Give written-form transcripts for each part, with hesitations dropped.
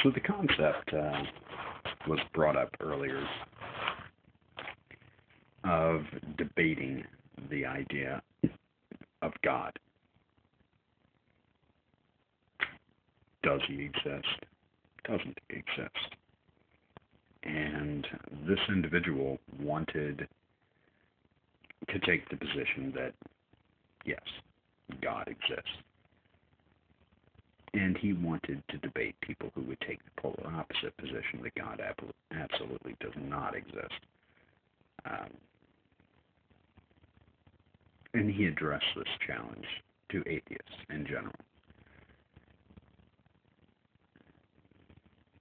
So the concept was brought up earlier of debating the idea of God. Does he exist? Doesn't he exist? And this individual wanted to take the position that, yes, God exists. And he wanted to debate people who would take the polar opposite position that God absolutely does not exist. And he addressed this challenge to atheists in general.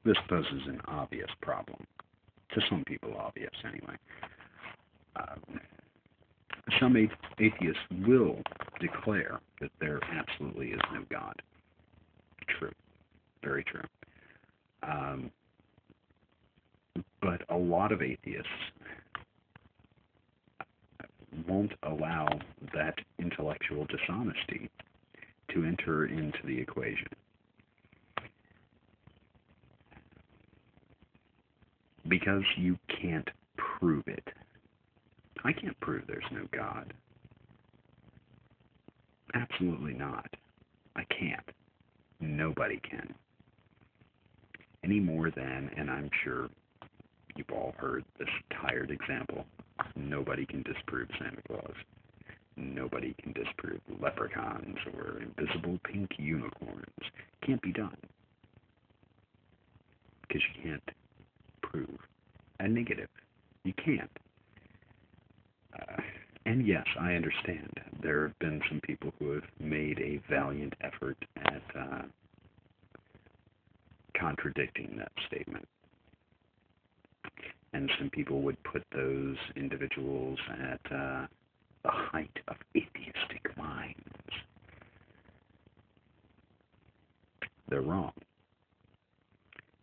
This poses an obvious problem. To some people, obvious anyway. Some atheists will declare that there absolutely is no God. True. Very true. But a lot of atheists won't allow that intellectual dishonesty to enter into the equation. Because you can't prove it. I can't prove there's no God. Absolutely not. I can't. Nobody can. Any more than, and I'm sure you've all heard this tired example, nobody can disprove Santa Claus. Nobody can disprove leprechauns or invisible pink unicorns. Can't be done. Because you can't prove a negative. You can't. And yes, I understand. There have been some people who have made a valiant effort at contradicting that statement. And some people would put those individuals at the height of atheistic minds. They're wrong.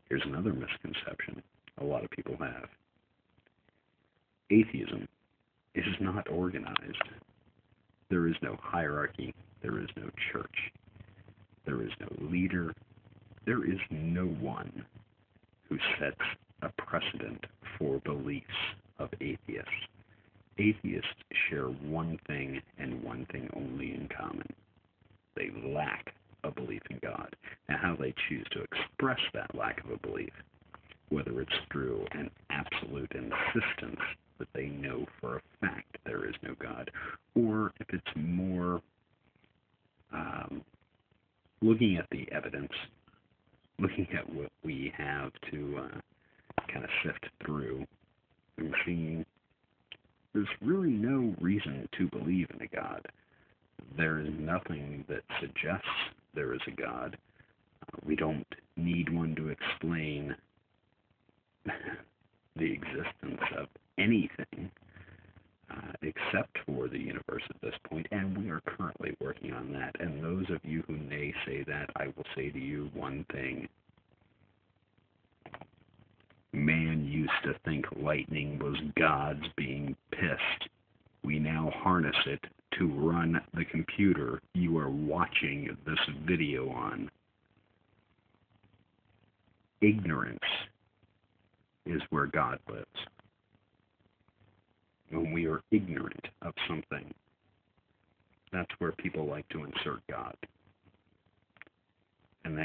Here's another misconception a lot of people have. Atheism is not organized. There is no hierarchy. There is no church. There is no leader. There is no one who sets a precedent for beliefs of atheists. Atheists share one thing and one thing only in common. They lack a belief in God. Now, how they choose to express that lack of a belief, whether it's through an absolute insistence that they know for a fact there is no God, or if it's more looking at the evidence, looking at what we have to kind of sift through, and seeing there's really no reason to believe in a God. There is nothing that suggests there is a God. We don't need one to explain the existence of anything except for the universe at this point, and we are currently working on that. And those of you who may say that, I will say to you one thing. Man used to think lightning was gods being pissed. We now harness it to run the computer you are watching this video on. Ignorance is where God lives. When we are ignorant of something, that's where people like to insert God. And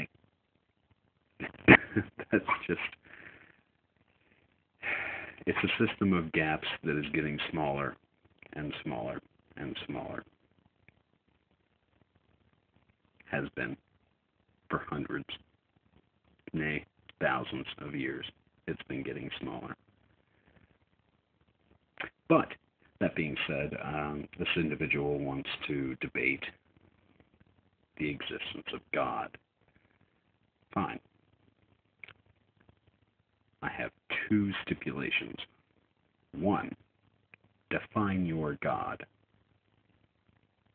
that's just, it's a system of gaps that is getting smaller and smaller and smaller. Has been for hundreds, nay, thousands of years. It's been getting smaller. But, that being said, this individual wants to debate the existence of God. Fine. I have two stipulations. One, define your God.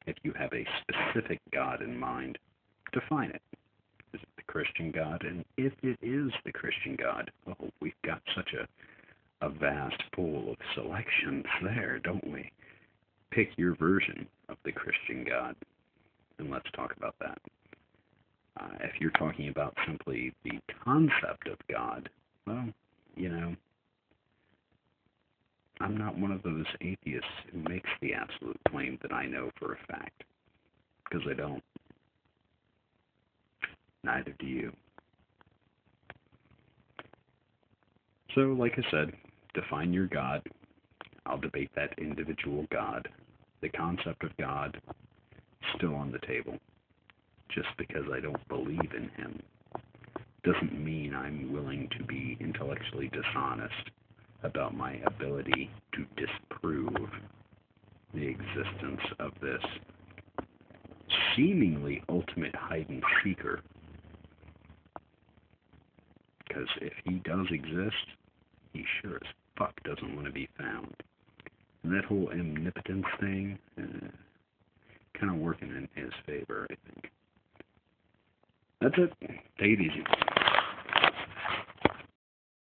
If you have a specific God in mind, define it. Is it the Christian God? And if it is the Christian God, oh, we've got such a vast pool of selections there, don't we? Pick your version of the Christian God, and let's talk about that. If you're talking about simply the concept of God, well, you know, I'm not one of those atheists who makes the absolute claim that I know for a fact, because I don't. Neither do you. So, like I said, define your God. I'll debate that individual God. The concept of God is still on the table. Just because I don't believe in him doesn't mean I'm willing to be intellectually dishonest about my ability to disprove the existence of this seemingly ultimate hide-and-seeker. Because if he does exist, he sure as fuck doesn't want to be found. And that whole omnipotence thing, kind of working in his favor, I think. That's it. Take it easy.